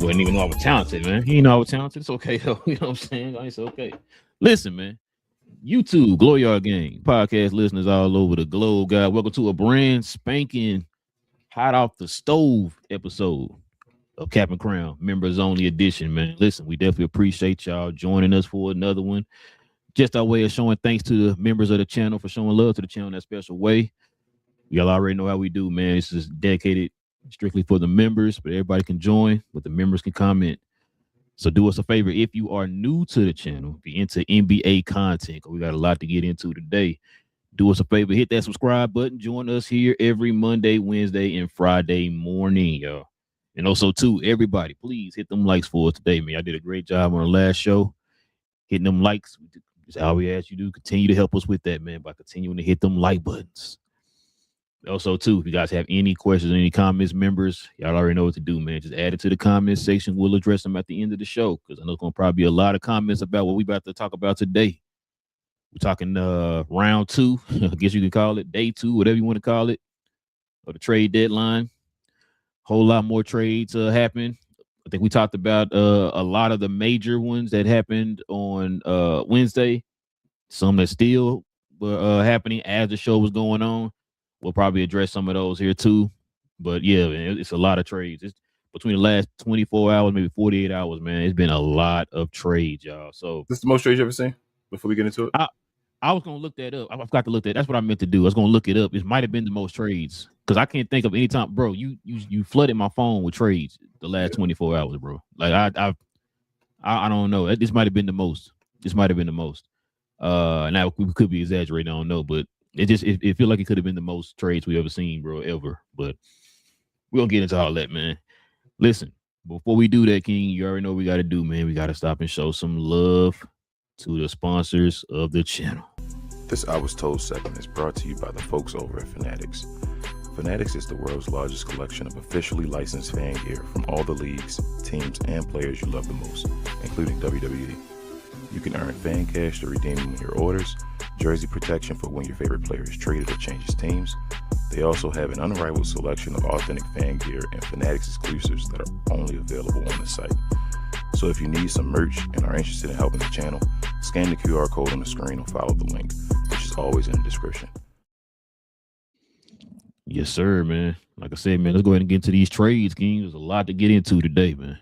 Wouldn't even know I was talented, man. You know I was talented. It's okay though. You know what I'm saying? It's okay. Listen, man. YouTube, GloYard Gang, podcast listeners all over the globe, guys. Welcome to a brand spanking hot off the stove episode of Cap and Crown, members only edition, man. Listen, we definitely appreciate y'all joining us for another one. Just our way of showing thanks to the members of the channel for showing love to the channel in that special way. Y'all already know how we do, man. This is dedicated strictly for the members, but everybody can join, but the members can comment. So do us a favor, if you are new to the channel, be into NBA content, because we got a lot to get into today. Do us a favor, hit that subscribe button. Join us here every Monday, Wednesday, and Friday morning, y'all. And also, too, everybody, please hit them likes for us today, man. I did a great job on the last show. Hitting them likes is how we ask you to continue to help us with that, man, by continuing to hit them like buttons. Also, too, if you guys have any questions or any comments, members, y'all already know what to do, man. Just add it to the comments section. We'll address them at the end of the show, because I know there's going to probably be a lot of comments about what we about to talk about today. We're talking round 2, I guess you could call it, day 2, whatever you want to call it, or the trade deadline. Whole lot more trades happened. I think we talked about a lot of the major ones that happened on Wednesday. Some that still were happening as the show was going on. We'll probably address some of those here too. But yeah, man, it's a lot of trades. It's between the last 24 hours, maybe 48 hours, man. It's been a lot of trades, y'all. So this is the most trades you ever seen before we get into it? I was gonna look that up. I forgot to look that. That's what I meant to do. I was gonna look it up. It might have been the most trades. Because I can't think of any time, bro. You flooded my phone with trades the last 24 hours, bro. Like I don't know. This might have been the most. Now we could be exaggerating. I don't know, but it feel like it could have been the most trades we ever seen, bro, ever. But we gonna get into all that, man. Listen, before we do that, King, you already know what we gotta do, man. We gotta stop and show some love to the sponsors of the channel. This I Was Told segment is brought to you by the folks over at Fanatics. Fanatics is the world's largest collection of officially licensed fan gear from all the leagues, teams, and players you love the most, including WWE. You can earn fan cash to redeem them in your orders, jersey protection for when your favorite player is traded or changes teams. They also have an unrivaled selection of authentic fan gear and Fanatics exclusives that are only available on the site. So if you need some merch and are interested in helping the channel, scan the QR code on the screen or follow the link, which is always in the description. Yes, sir, man. Like I said, man, let's go ahead and get into these trades, King. There's a lot to get into today, man.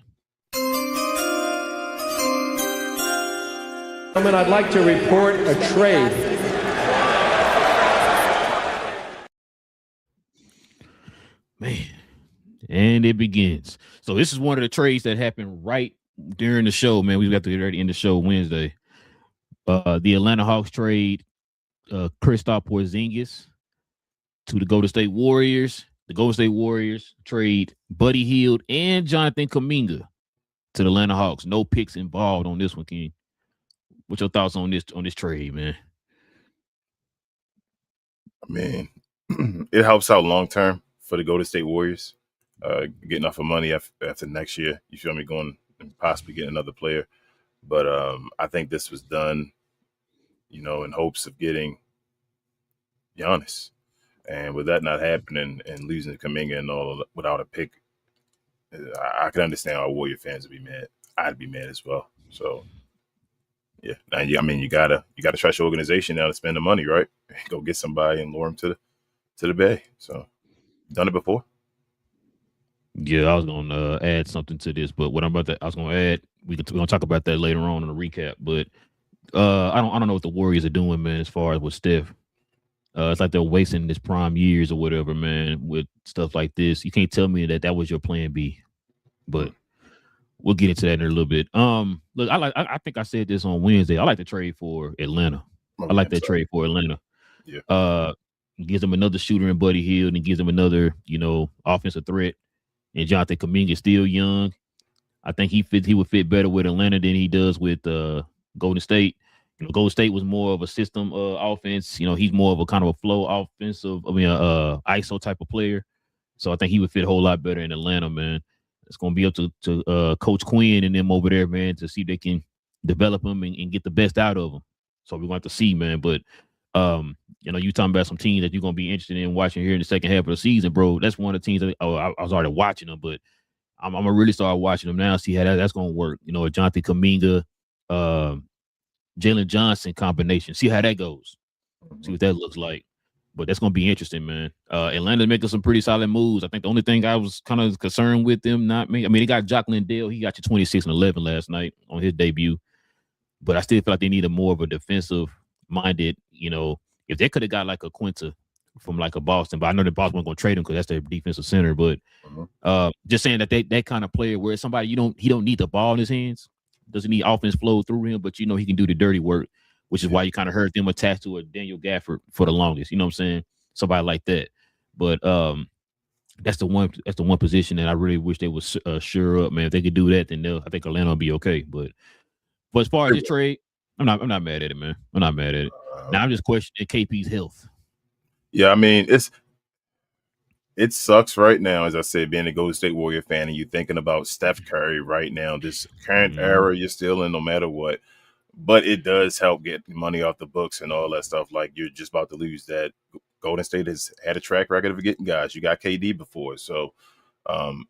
I'd like to report a trade. Man, and it begins. So this is one of the trades that happened right during the show, man. We got to get ready in the show Wednesday. The Atlanta Hawks trade Kristaps Porzingis to the Golden State Warriors. The Golden State Warriors trade Buddy Hield and Jonathan Kuminga to the Atlanta Hawks. No picks involved on this one, King. What's your thoughts on this trade, man? I mean, it helps out long term for the Golden State Warriors, getting off of money after next year. You feel me? Going and possibly getting another player. But I think this was done, in hopes of getting Giannis. And with that not happening and losing to Kuminga and all without a pick, I can understand how Warrior fans would be mad. I'd be mad as well. So, yeah. Now, I mean, you gotta trust your organization now to spend the money, right? Go get somebody and lure them to the Bay. So, done it before. Yeah, I was gonna add something to this, but I was gonna add. We're gonna talk about that later on in the recap. But I don't know what the Warriors are doing, man. As far as with Steph. It's like they're wasting his prime years or whatever, man, with stuff like this. You can't tell me that was your plan B, but we'll get into that in a little bit. Look, I think I said this on Wednesday. I like to trade for Atlanta. I like that trade for Atlanta. Yeah. Gives them another shooter in Buddy Hield and gives them another, offensive threat. And Jonathan Kuminga is still young. I think he would fit better with Atlanta than he does with Golden State. Golden State was more of a system offense. He's more of a kind of a flow offensive, ISO type of player. So I think he would fit a whole lot better in Atlanta, man. It's going to be up to Coach Quinn and them over there, man, to see if they can develop him and get the best out of him. So we're going to have to see, man. But, you talking about some teams that you're going to be interested in watching here in the second half of the season, bro. That's one of the teams that I was already watching them, but I'm gonna really start watching them now, see how that's gonna work. You know, a Jonathan Kuminga, Jalen Johnson combination. See how that goes. See what that looks like. But that's gonna be interesting, man. Atlanta's making some pretty solid moves. I think the only thing I was kind of concerned with them not making. I mean, they got Jock Dale. He got you 26 and 11 last night on his debut. But I still feel like they need a more of a defensive minded. You know, if they could have got like a Quinta from like a Boston, but I know the Boston wasn't gonna trade him because that's their defensive center. But just saying that that kind of player where somebody he don't need the ball in his hands, doesn't need offense flow through him, but you know he can do the dirty work, which is why you kind of heard them attached to a Daniel Gafford for the longest. You know what I'm saying? Somebody like that. But that's the one position that I really wish they would sure up, man. If they could do that, then I think Atlanta will be okay. But as far as this trade, I'm not mad at it, man. I'm not mad at it. Now I'm just questioning KP's health. Yeah, I mean, it sucks right now, as I said, being a Golden State Warrior fan, and you're thinking about Steph Curry right now, this current era you're still in no matter what. But it does help get money off the books and all that stuff. Like, you're just about to lose that. Golden State has had a track record of getting guys. You got KD before. So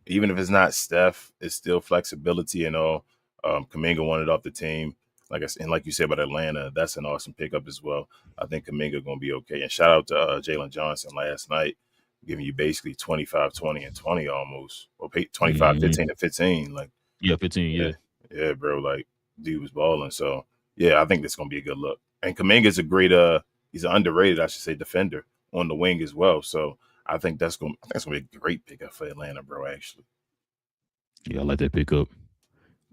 even if it's not Steph, it's still flexibility and all. Kuminga wanted off the team. Like I said, and like you said about Atlanta, that's an awesome pickup as well. I think Kuminga going to be okay. And shout out to Jalen Johnson last night, giving you basically 25, 20, and 20 almost. Or 25, 15, and 15. Like, yeah, 15, yeah, bro. Like, dude was balling. So, yeah, I think that's going to be a good look. And Kuminga's a great, he's an underrated, I should say, defender on the wing as well. So, I think that's going to be a great pickup for Atlanta, bro, actually. Yeah, I like that pickup.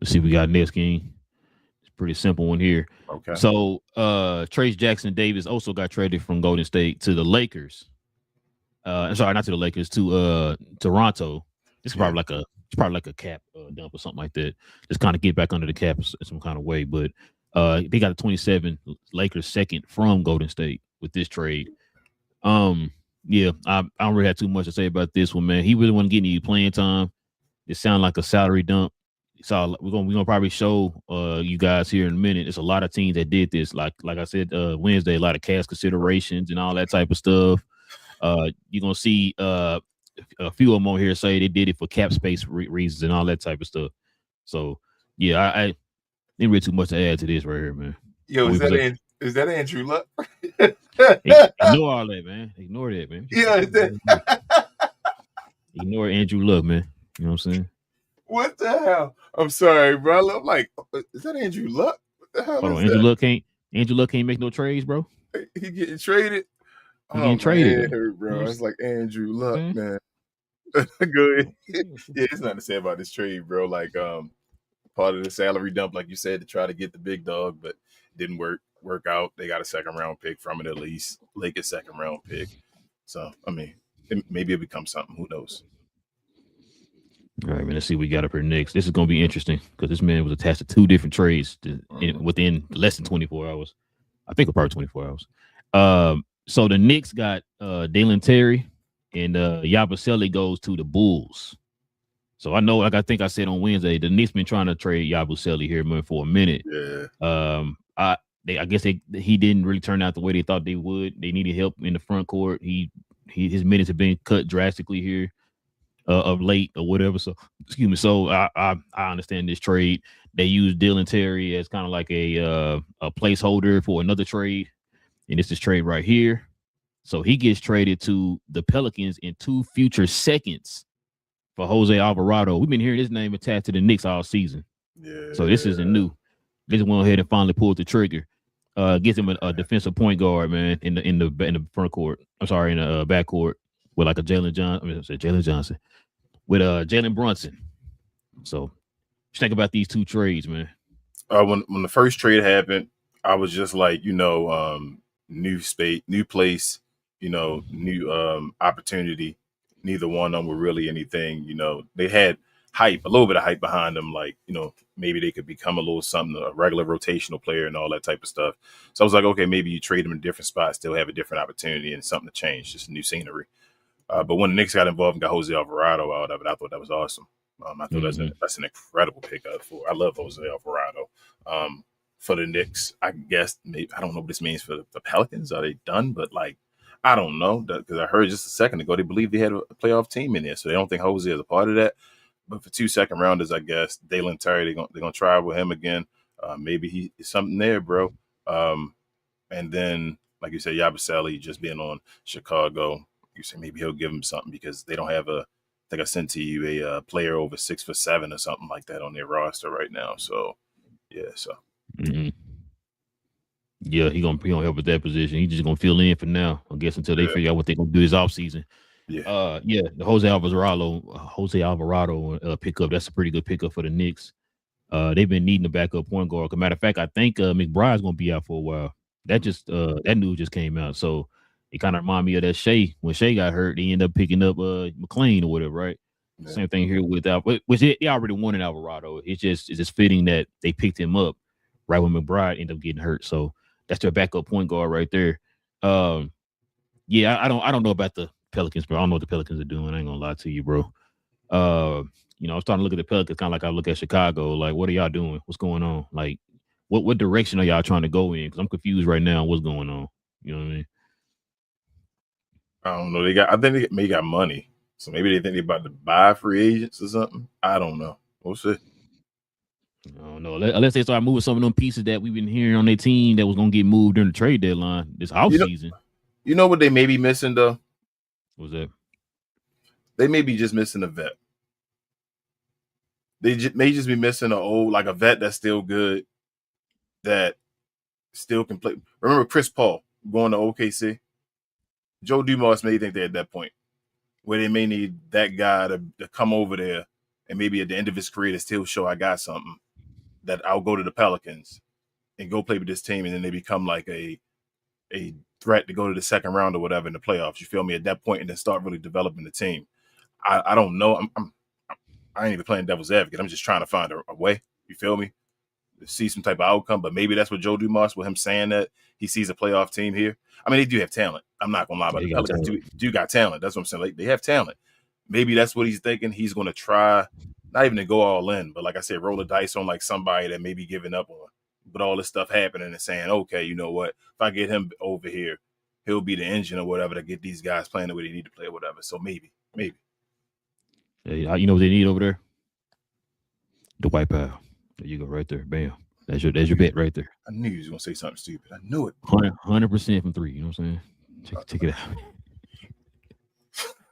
Let's see what we got next, King. Pretty simple one here. Okay. So Trace Jackson Davis also got traded from Golden State to the Lakers. Sorry, not to the Lakers, to Toronto. It's probably like a cap dump or something like that. Just kind of get back under the cap in some kind of way. But they got a 27 Lakers second from Golden State with this trade. Yeah, I don't really have too much to say about this one, man. He really wasn't getting any playing time. It sounded like a salary dump. So we're gonna probably show you guys here in a minute. There's a lot of teams that did this. Like I said Wednesday, a lot of cash considerations and all that type of stuff. You're gonna see a few of them on here say they did it for cap space reasons and all that type of stuff. So yeah, I didn't really too much to add to this right here, man. Yo, is that Andrew Luck? Ignore all that, man. Ignore that, man. Yeah, ignore Andrew Luck, man. You know what I'm saying? What the hell? I'm sorry, bro. I'm like, is that Andrew Luck? What the hell? Hold on, that? Andrew Luck can't make no trades, bro. He getting traded. He getting traded, hurt, bro. It's like Andrew Luck, man. Good. Yeah, it's nothing to say about this trade, bro. Like, part of the salary dump, like you said, to try to get the big dog, but didn't work out. They got a second round pick from it, at least. Lakers second round pick. So, I mean, maybe it becomes something. Who knows? All right, man. Let's see what we got up here next. This is going to be interesting because this man was attached to two different trades within less than 24 hours. I think probably 24 hours. So the Knicks got Dalen Terry and Yabusele goes to the Bulls. So I know, like I think I said on Wednesday, the Knicks been trying to trade Yabusele here for a minute. Yeah. I guess he didn't really turn out the way they thought they would. They needed help in the front court. His minutes have been cut drastically here. Of late or whatever. So excuse me. So I understand this trade. They use Dylan Terry as kind of like a placeholder for another trade, and it's this trade right here. So he gets traded to the Pelicans in 2 future seconds for Jose Alvarado. We've been hearing his name attached to the Knicks all season. Yeah. So this isn't new. They just went ahead and finally pulled the trigger. Gets him a defensive point guard, man, in the front court. I'm sorry, in the back court with like a Jalen Johnson. With Jalen Brunson. So just think about these two trades, man. When the first trade happened, I was just like, new space, new place, new opportunity. Neither one of them were really anything. They had a little bit of hype behind them, like, maybe they could become a little something, a regular rotational player and all that type of stuff. So I was like, okay, maybe you trade them in different spots, still have a different opportunity and something to change, just new scenery. But when the Knicks got involved and got Jose Alvarado out of it, I thought that was awesome. I thought that's an incredible pickup I love Jose Alvarado. For the Knicks, I guess, maybe, I don't know what this means for the Pelicans. Are they done? But, like, I don't know, because I heard just a second ago they believe they had a playoff team in there, so they don't think Jose is a part of that. But for 2 second rounders, I guess Dalen Terry, they're gonna try with him again. Maybe he is something there, bro. And then, like you said, Yabusele just being on Chicago, you say maybe he'll give him something because they don't have I think I sent to you a player over 6'7" or something like that on their roster right now. So, yeah, Mm-hmm. Yeah, he gonna help with that position. He just gonna fill in for now, I guess, until they figure out what they're gonna do this offseason. Yeah. The Jose Alvarado pickup. That's a pretty good pickup for the Knicks. They've been needing a backup point guard. As a matter of fact, I think McBride's gonna be out for a while. That news just came out, so it kind of reminded me of that Shea. When Shea got hurt, they ended up picking up McLean or whatever, right? Yeah. Same thing here with which they already wanted Alvarado. It's just fitting that they picked him up right when McBride ended up getting hurt. So that's their backup point guard right there. Yeah, I don't know about the Pelicans, bro. I don't know what the Pelicans are doing. I ain't gonna lie to you, bro. I was starting to look at the Pelicans kind of like I look at Chicago. Like, what are y'all doing? What's going on? Like, what direction are y'all trying to go in? Because I'm confused right now. What's going on? You know what I mean? I don't know. I think they got money, so maybe they think they're about to buy free agents or something. I don't know. We'll see. I don't know. Unless they start moving some of them pieces that we've been hearing on their team that was gonna get moved during the trade deadline this offseason. You know what they may be missing though? What's that? They may be just missing a vet. They may just be missing a vet that's still good, that still can play. Remember Chris Paul going to OKC? Joe Dumars may think they're at that point where they may need that guy to come over there and maybe at the end of his career to still show I got something, that I'll go to the Pelicans and go play with this team, and then they become like a threat to go to the second round or whatever in the playoffs. You feel me? At that point, and then start really developing the team. I don't know. I ain't even playing devil's advocate. I'm just trying to find a way. You feel me? To see some type of outcome, but maybe that's what Joe Dumars, with him saying that he sees a playoff team here. I mean, they do have talent. I'm not gonna lie about it. Pelicans do got talent. That's what I'm saying. Like, they have talent. Maybe that's what he's thinking. He's gonna try, not even to go all in, but like I said, roll the dice on like somebody that may be giving up on. But all this stuff happening and saying, okay, you know what? If I get him over here, he'll be the engine or whatever to get these guys playing the way they need to play or whatever. So maybe. Hey, you know what they need over there? The White Powell. There you go, right there. Bam. That's your bet right there. I knew you was gonna say something stupid. I knew it. 100% from 3. You know what I'm saying? Check it out.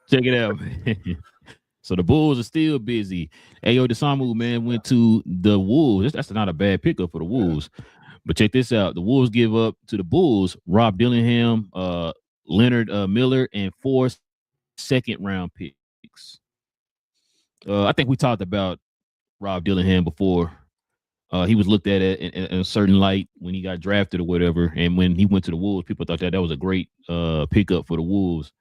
Check it out, man. So the Bulls are still busy. Ayo Desamu, man, went to the Wolves. That's not a bad pickup for the Wolves. But check this out. The Wolves give up to the Bulls Rob Dillingham, Leonard Miller, and 4 second-round picks. I think we talked about Rob Dillingham before. He was looked at in a certain light when he got drafted or whatever. And when he went to the Wolves, people thought that was a great pickup for the Wolves.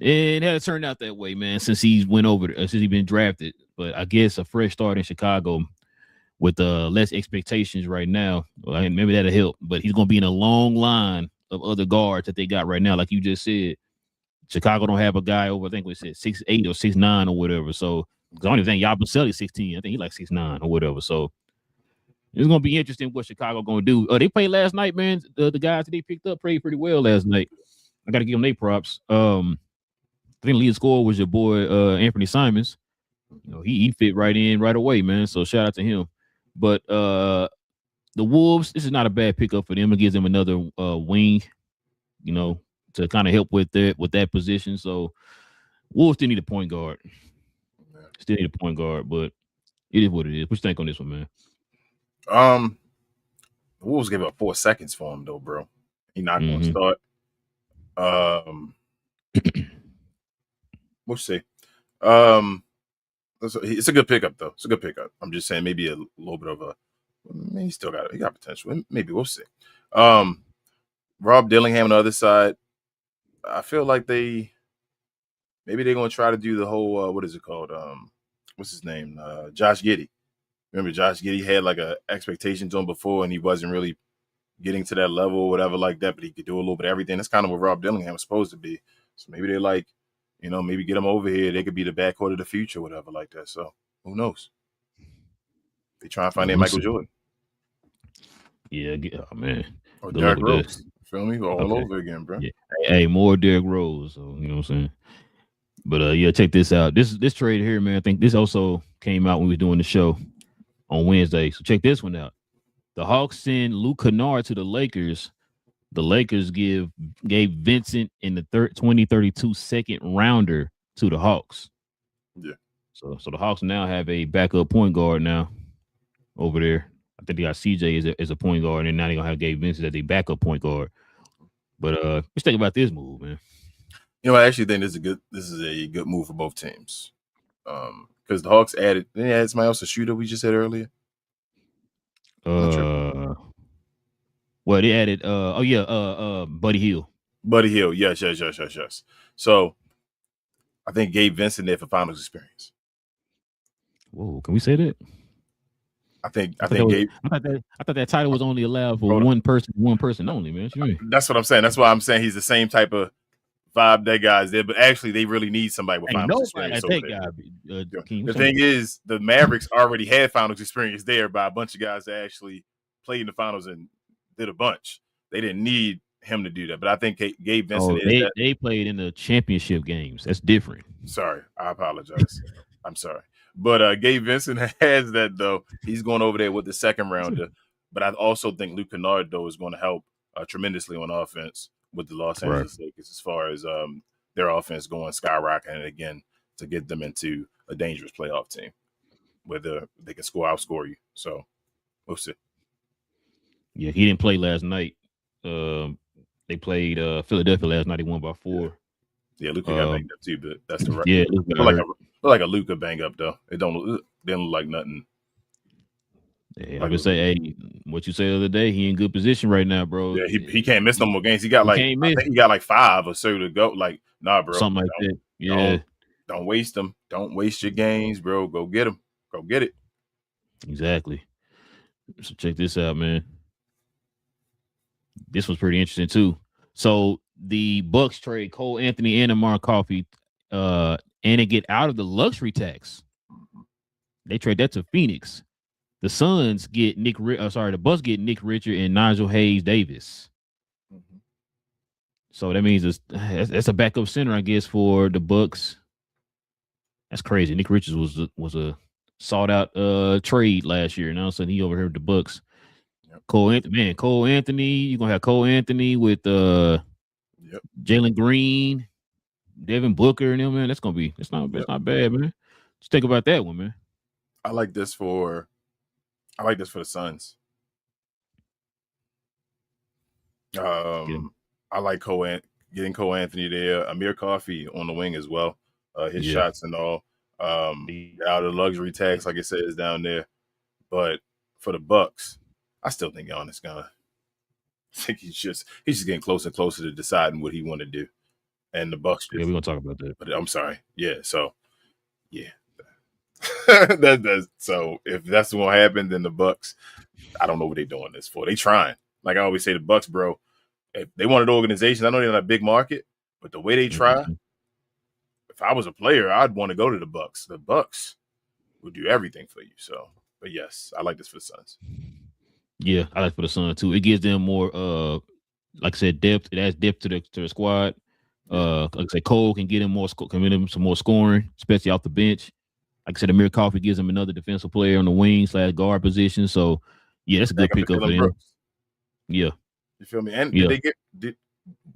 And it has turned out that way, man, since he's been drafted. But I guess a fresh start in Chicago with less expectations right now, maybe that'll help. But he's going to be in a long line of other guards that they got right now. Like you just said, Chicago don't have a guy over, I think we said 6'8" or 6'9" or whatever. So I don't even think Yabusele 6'10". I think he's like 6'9" or whatever. So it's going to be interesting what Chicago going to do. They played last night, man. The guys that they picked up played pretty well last night. I got to give them their props. I think lead scorer was your boy Anthony Simons. You know, he fit right in right away, man. So shout out to him. But the Wolves, this is not a bad pickup for them. It gives them another wing, you know, to kind of help with that position. So Wolves still need a point guard. Still need a point guard, but it is what it is. What you think on this one, man? The Wolves gave up 4 seconds for him though, bro. He's not going to start. We'll see. It's a good pickup though. It's a good pickup. I'm just saying maybe a little bit of he got potential. Maybe we'll see. Rob Dillingham on the other side, I feel like maybe they're gonna try to do the whole what is it called? What's his name? Josh Giddey. Remember Josh Giddey had like a expectation to him before, and he wasn't really getting to that level or whatever like that, but he could do a little bit of everything. That's kind of what Rob Dillingham was supposed to be. So maybe they're like, you know, maybe get him over here. They could be the backcourt of the future, whatever like that. So who knows? They try and find their Michael Jordan. Yeah, oh, man. Or Derrick Rose. Feel me? All over again, bro. Yeah. Hey, more Derrick Rose. So, you know what I'm saying? But yeah, check this out. This trade here, man. I think this also came out when we were doing the show on Wednesday. So check this one out. The Hawks send Luke Kennard to the Lakers. The Lakers gave Vincent in the 2032 second rounder to the Hawks. Yeah. So the Hawks now have a backup point guard now over there. I think they got CJ as a point guard, and now they're gonna have Gabe Vincent as a backup point guard. But let's think about this move, man. You know, I actually think this is a good move for both teams. Because the Hawks added somebody else, a shooter we just said earlier. Well, they added Buddy Hield. Buddy Hield, yes. So I think Gabe Vincent there for finals experience. Whoa, can we say that? I think Gabe. I thought that title was only allowed for one person only, man. That's what I'm saying. That's why I'm saying he's the same type of vibe that guy's there, but actually they really need somebody with finals experience. The thing is, the Mavericks already had finals experience there by a bunch of guys that actually played in the finals and did a bunch. They didn't need him to do that, but I think Gabe Vincent they played in the championship games. That's different. Sorry, I apologize. I'm sorry. But Gabe Vincent has that, though. He's going over there with the second rounder. But I also think Luke Kennard, though, is going to help tremendously on offense with the Los Angeles Lakers as far as their offense going skyrocketing again to get them into a dangerous playoff team where they can outscore you. So we'll see. Yeah, he didn't play last night. They played Philadelphia last night. He won by 4. Yeah, Luka got banged up too, but that's the right. Yeah, like a Luka bang up though. It didn't look like nothing. Yeah, I would say, hey, what you said the other day, he in good position right now, bro. Yeah, he can't miss no more games. I think he got like 5 or so to go. Like, nah, bro, something like that. Yeah, don't waste them. Don't waste your games, bro. Go get them. Go get it. Exactly. So check this out, man. This was pretty interesting too. So the Bucks trade Cole Anthony and Amar Coffey, and they get out of the luxury tax. They trade that to Phoenix. The Suns get the Bucks get Nick Richard and Nigel Hayes-Davis. Mm-hmm. So that means that's a backup center, I guess, for the Bucks. That's crazy. Nick Richards was a sought out trade last year, and all of a sudden he over here with the Bucks. Yep. Cole Anthony. You're gonna have Cole Anthony with Jalen Green, Devin Booker, and them, man. It's not bad, man. Just think about that one, man. I like this for the Suns. I like getting Cole Anthony there. Amir Coffey on the wing as well. His shots and all. Out of the luxury tax, like it says down there. But for the Bucks, I still think Giannis gonna. I think he's just getting closer and closer to deciding what he want to do. And the Bucks. We're gonna talk about that. But I'm sorry. Yeah. So yeah. So if that's what happened, then the Bucks, I don't know what they're doing this for. They trying. Like I always say, the Bucks, bro. If they wanted organization, I know they're not a big market, but the way they try, if I was a player, I'd want to go to the Bucks. The Bucks would do everything for you. So, but yes, I like this for the Suns. Yeah, I like for the Suns too. It gives them more, like I said, depth. It adds depth to the squad. Like I said, Cole can get him some more scoring, especially off the bench. Like I said, Amir Coffey gives him another defensive player on the wing / guard position. So, yeah, that's a good pickup for them. Yeah. You feel me? And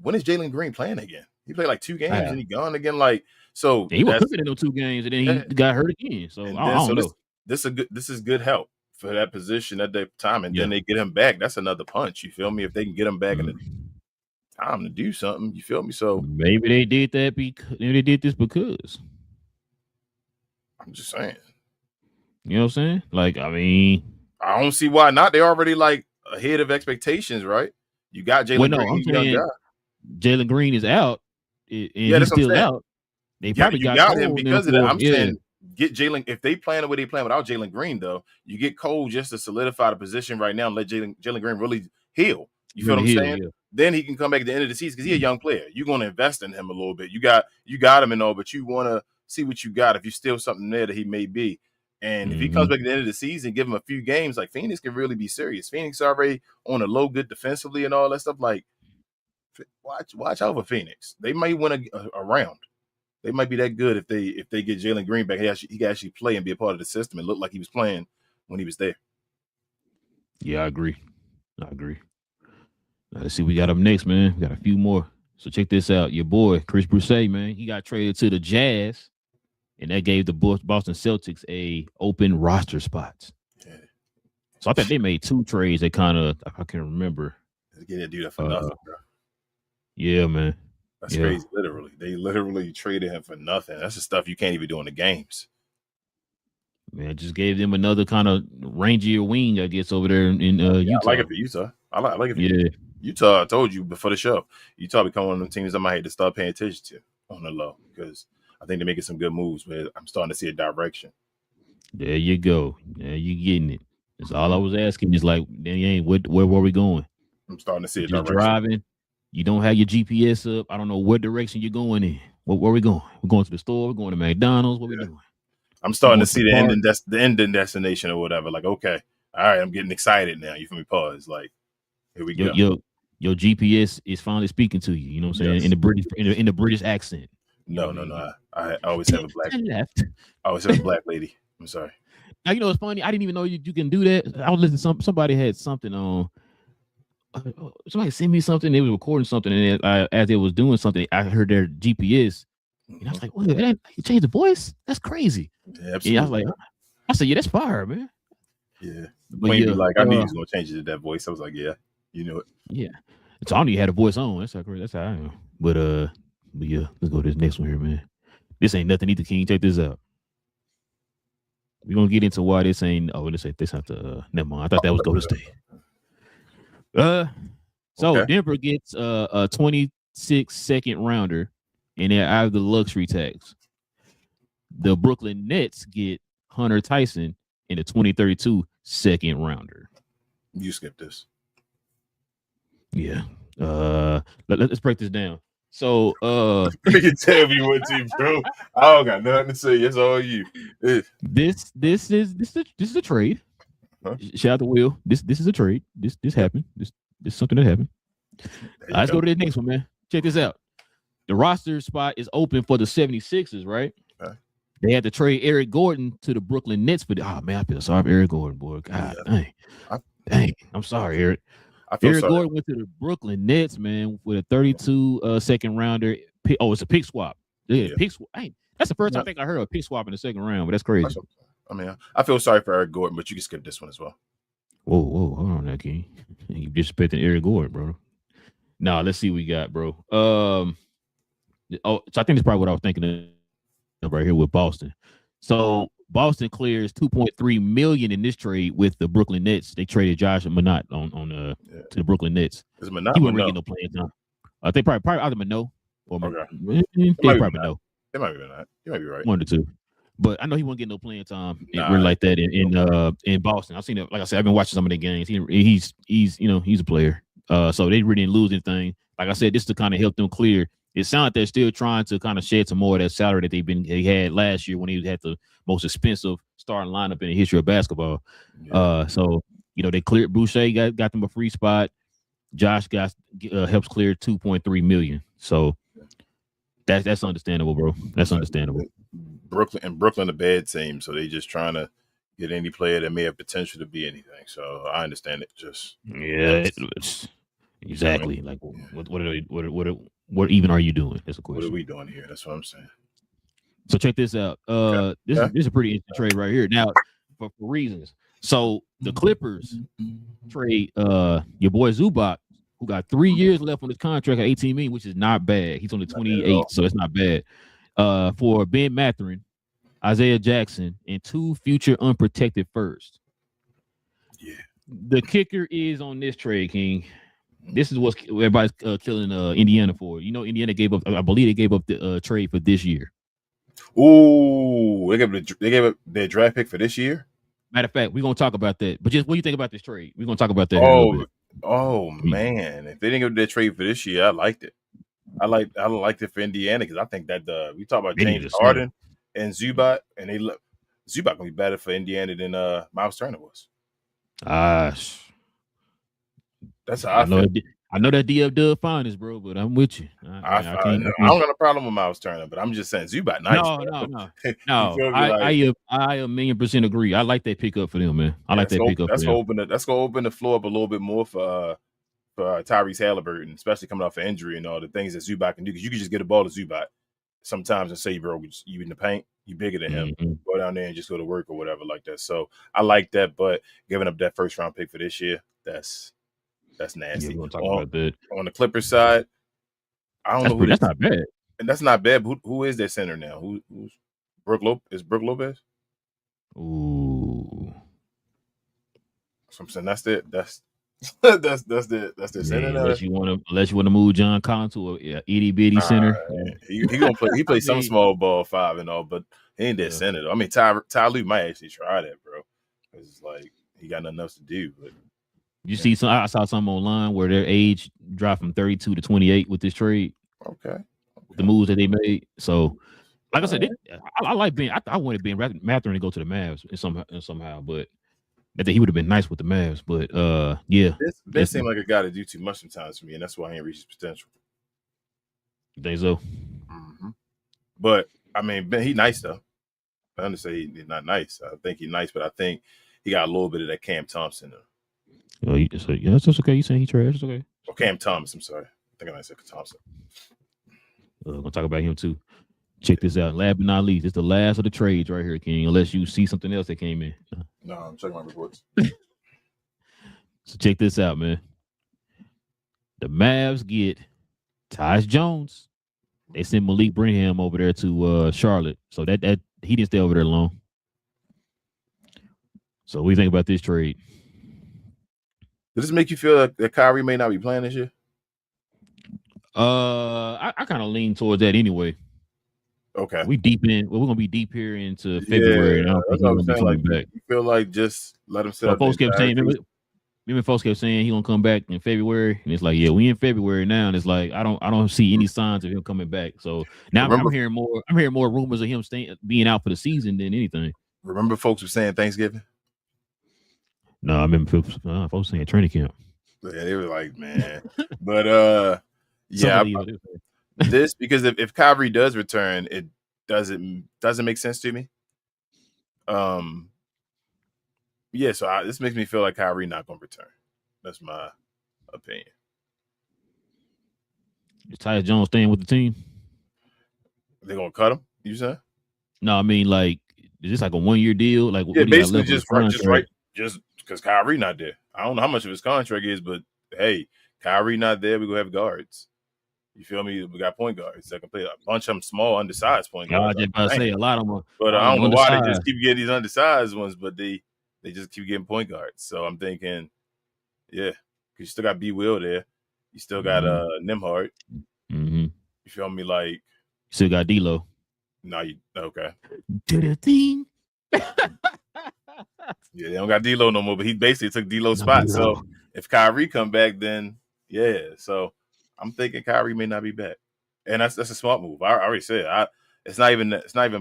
when is Jalen Green playing again? He played like 2 games and he gone again. Like, so he was cooking in those 2 games and then he got hurt again. So I don't know. This is good help for that position at that time. And then they get him back. That's another punch. You feel me? If they can get him back in the time to do something, you feel me? So maybe they did that because I'm just saying. You know what I'm saying? Like, I mean, I don't see why not. They already like ahead of expectations, right? You got Jalen Green. Jalen Green is out, and he's still out. They probably got him because of that. I'm saying get Jalen. If they plan the way they plan without Jalen Green, though, you get Cole just to solidify the position right now and let Jalen Green really heal. You feel what I'm saying? Yeah. Then he can come back at the end of the season because he's a young player. You're going to invest in him a little bit. You got him and all, but you want to see what you got. If you still something there that he may be. And if he comes back at the end of the season, give him a few games, like Phoenix can really be serious. Phoenix already on a low good defensively and all that stuff. Like, watch out for Phoenix. They might win a round. They might be that good if they get Jalen Green back. He can actually play and be a part of the system and look like he was playing when he was there. Yeah, I agree. Let's see what we got up next, man. We got a few more. So check this out. Your boy, Chris Broussard, man, he got traded to the Jazz, and that gave the Boston Celtics a open roster spots. Yeah. So I think they made 2 trades that kind of, I can't remember. Get that dude for nothing, bro. Yeah, man. That's crazy. Literally. They literally traded him for nothing. That's the stuff you can't even do in the games. Man, just gave them another kind of rangier wing, I guess, over there in Utah. I like it for Utah. I like it for Utah. I told you before the show, Utah become one of the teams I might have to start paying attention to on the low because I think they're making some good moves, but I'm starting to see a direction. There you go. Yeah, you getting it. That's all I was asking. Is like, where were we going? I'm starting to see a just direction. Driving. You don't have your GPS up. I don't know what direction you're going in. Where are we going? We're going to the store. We're going to McDonald's. What we doing? I'm starting to see the ending destination or whatever. Like, okay, all right, I'm getting excited now. You feel me? Pause. Like, here we go. Your GPS is finally speaking to you. You know what I'm saying? Yes. In the British accent. No. I always have a black. I always have a black lady. I'm sorry. Now you know it's funny. I didn't even know you can do that. I was listening. Somebody had something on. Somebody sent me something. They was recording something, and as they was doing something, I heard their GPS, and I was like, "Wait, you changed the voice? That's crazy." Yeah, absolutely. Yeah, I was like, "I said, yeah, that's fire, man." Yeah, but I knew he was gonna change it to that voice. I was like, "Yeah, you know it." Yeah, Tony had a voice on. That's how crazy. That's how I am. But yeah, let's go to this next one here, man. This ain't nothing either, King. Check this out. We're gonna get into why this ain't. Oh, let's say this have to. Never mind. I thought that was Golden State. So okay. Denver gets a 26 second rounder, and they're out of the luxury tax. The Brooklyn Nets get Hunter Tyson in a 2032 second rounder. You skipped this. Yeah. Let's break this down. So you can tell me what team, bro. I don't got nothing to say. It's all you. This is a trade. Huh? Shout out to Will. This is a trade. This happened. This is something that happened. Let's go to the next one, man. Check this out. The roster spot is open for the 76ers, right? Okay. They had to trade Eric Gordon to the Brooklyn Nets, but I feel sorry for Eric Gordon, boy. God dang. I'm sorry, Eric. Eric Gordon went to the Brooklyn Nets, man, with a 32 second rounder. It's a pick swap. Yeah. Pick swap. That's the first time I think I heard of a pick swap in the second round, but that's crazy. I feel sorry for Eric Gordon, but you can skip this one as well. Whoa, hold on, that King. You disrespecting Eric Gordon, bro. Nah, let's see what we got, bro. So I think that's probably what I was thinking of right here with Boston. So Boston clears $2.3 million in this trade with the Brooklyn Nets. They traded Josh Minott to the Brooklyn Nets. Is Minott? He wasn't getting no playing time. They probably either Minott or okay. They probably Minott. It might be Minott. You might be right. 1 or 2. But I know he won't get no playing time really like that in Boston. I've seen it. Like I said, I've been watching some of the games. He's a player. So they really didn't lose anything. Like I said, this to kind of help them clear. It sounds like they're still trying to kind of shed some more of that salary that they had last year when he had the most expensive starting lineup in the history of basketball. Yeah. So they cleared. Boucher got them a free spot. Josh helps clear $2.3 million. So that's understandable, bro. That's understandable. Brooklyn a bad team, so they just trying to get any player that may have potential to be anything. So I understand it. Just exactly. Like what even are you doing? That's a question. What are we doing here? That's what I'm saying. So check this out. This is a pretty interesting trade right here. Now for reasons. So the Clippers trade your boy Zubac, who got 3 years left on his contract at $18 million, which is not bad. He's only 28, so it's not bad. For Ben Mathurin, Isaiah Jackson, and 2 future unprotected firsts. Yeah. The kicker is on this trade, King. This is what everybody's killing Indiana for. Indiana gave up. I believe they gave up the trade for this year. Ooh, they gave up their draft pick for this year. Matter of fact, we're gonna talk about that. But just what do you think about this trade? We're gonna talk about that. Oh man! If they didn't give their trade for this year, I liked it. I liked it for Indiana because I think that we talk about James Harden and Zubac, and Zubac gonna be better for Indiana than Miles Turner was. That's how I feel. I know that DF Dub finest, bro, but I'm with you. I can't. don't got a problem with Miles Turner, but I'm just saying Zubat nice. No, bro. no. You feel me? Like, I a million% agree. I like that pickup for them, man. I like that pickup. That's gonna open the floor up a little bit more for Tyrese Halliburton, especially coming off an injury and all the things that Zubat can do. Because you can just get a ball to Zubat sometimes and say, bro, you in the paint, you bigger than him. Mm-hmm. Go down there and just go to work or whatever like that. So I like that, but giving up that first round pick for this year, that's nasty. Yeah, we're gonna talk about that. On the Clippers side, I don't know who that's not bad. And that's not bad. But who is their center now? Who's Brook Lopez? Is Brook Lopez? Ooh. So I'm saying that's their center. Unless you want to move John Collins to a itty bitty center. He gonna play. He plays some small ball 5 and all, but he ain't that center though. I mean, Ty Lue might actually try that, bro. Because it's like he got nothing else to do. But you see, I saw something online where their age dropped from 32 to 28 with this trade. Okay. The moves that they made. So, like I said, I like Ben. I wanted Ben Mathurin to go to the Mavs somehow, but I think he would have been nice with the Mavs. But yeah, this seemed like a guy to do too much sometimes for me, and that's why he ain't reached his potential. You think so? Mm-hmm. But I mean, Ben, he nice though. I understand he's not nice. I think he's nice, but I think he got a little bit of that Cam Thompson. Oh, that's okay. You saying he trash? It's okay. Or Cam Thomas. I'm sorry. I think I said Thompson. Gonna talk about him too. Check this out. Last but not least, it's the last of the trades right here, King. Unless you see something else that came in. No, I'm checking my reports. So check this out, man. The Mavs get Tyus Jones. They sent Malik Brenham over there to Charlotte. So that he didn't stay over there long. So what do you think about this trade? Does this make you feel that Kyrie may not be playing this year? I kind of lean towards that anyway. Okay, we're gonna be deep here into February. Yeah, that's what I'm saying. Like, back. You feel like just let him sit. Folks kept saying, folks kept saying he gonna come back in February, and it's like, yeah, we in February now, and it's like I don't see any signs of him coming back. So now I'm hearing more rumors of him being out for the season than anything. Remember, folks were saying Thanksgiving. No, I remember folks saying training camp. Yeah, they were like, man, but yeah. This because if Kyrie does return, it doesn't make sense to me. Yeah, so this makes me feel like Kyrie not going to return. That's my opinion. Is Tyus Jones staying with the team? They're going to cut him, you said? No, I mean, like, is this like a 1-year deal? Like, yeah, basically just because Kyrie not there. I don't know how much of his contract is, but hey, Kyrie not there, we're going to have guards. You feel me? We got point guards that can play. A bunch of them small, undersized point guards. I just about to say a lot of them. But I don't know why they just keep getting these undersized ones, but they just keep getting point guards. So I'm thinking, yeah, because you still got B. Will there. You still got Nimhard. Mm-hmm. You feel me? Like, you still got D'Lo. No, okay. Do the thing. Yeah, they don't got D'Lo no more, but he basically took D'Lo's spot. So if Kyrie come back, then yeah. So I'm thinking Kyrie may not be back, and that's a smart move. I already said it's not even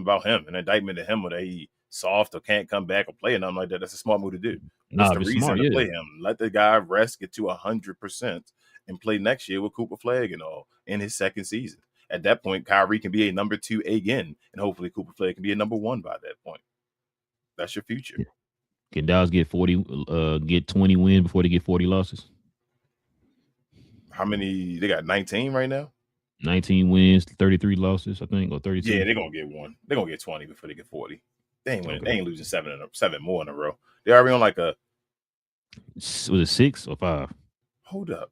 about him, an indictment to him or that he soft or can't come back or play or nothing like that. That's a smart move to do. That's the reason to play him. Let the guy rest, get to 100%, and play next year with Cooper Flag and all in his second season. At that point, Kyrie can be a number 2 again, and hopefully Cooper Flag can be a number 1 by that point. That's your future. Can Dallas get 20 wins before they get 40 losses? How many? They got 19 right now? 19 wins, 33 losses, I think, or 32. Yeah, they're going to get 1. They're going to get 20 before they get 40. They ain't winning. Okay. They ain't losing 7 more in a row. They already on like was it 6 or 5? Hold up.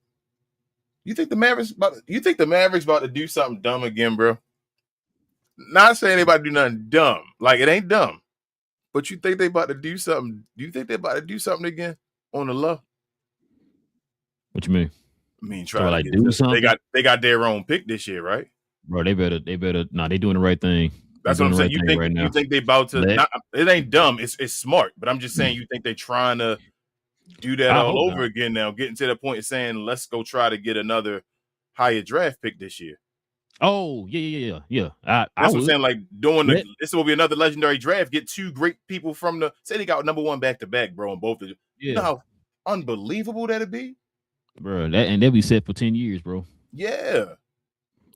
You think the Mavericks about to do something dumb again, bro? Not saying they about to do nothing dumb. Like, it ain't dumb. But you think they about to do something? Do you think they about to do something again on the low? What you mean? I mean, try to do something. They got their own pick this year, right? Bro, they better. Nah, they doing the right thing. That's what I'm saying. You think they about to? It ain't dumb. It's smart. But I'm just saying, you think they trying to do that all over again now? Getting to the point of saying, let's go try to get another higher draft pick this year. Oh yeah. That's what I'm saying. Like this will be another legendary draft. Get 2 great people from say they got number 1 back to back, bro, on both of them. Yeah. You know how unbelievable that'd be? bro. They'll be set for 10 years, bro. Yeah.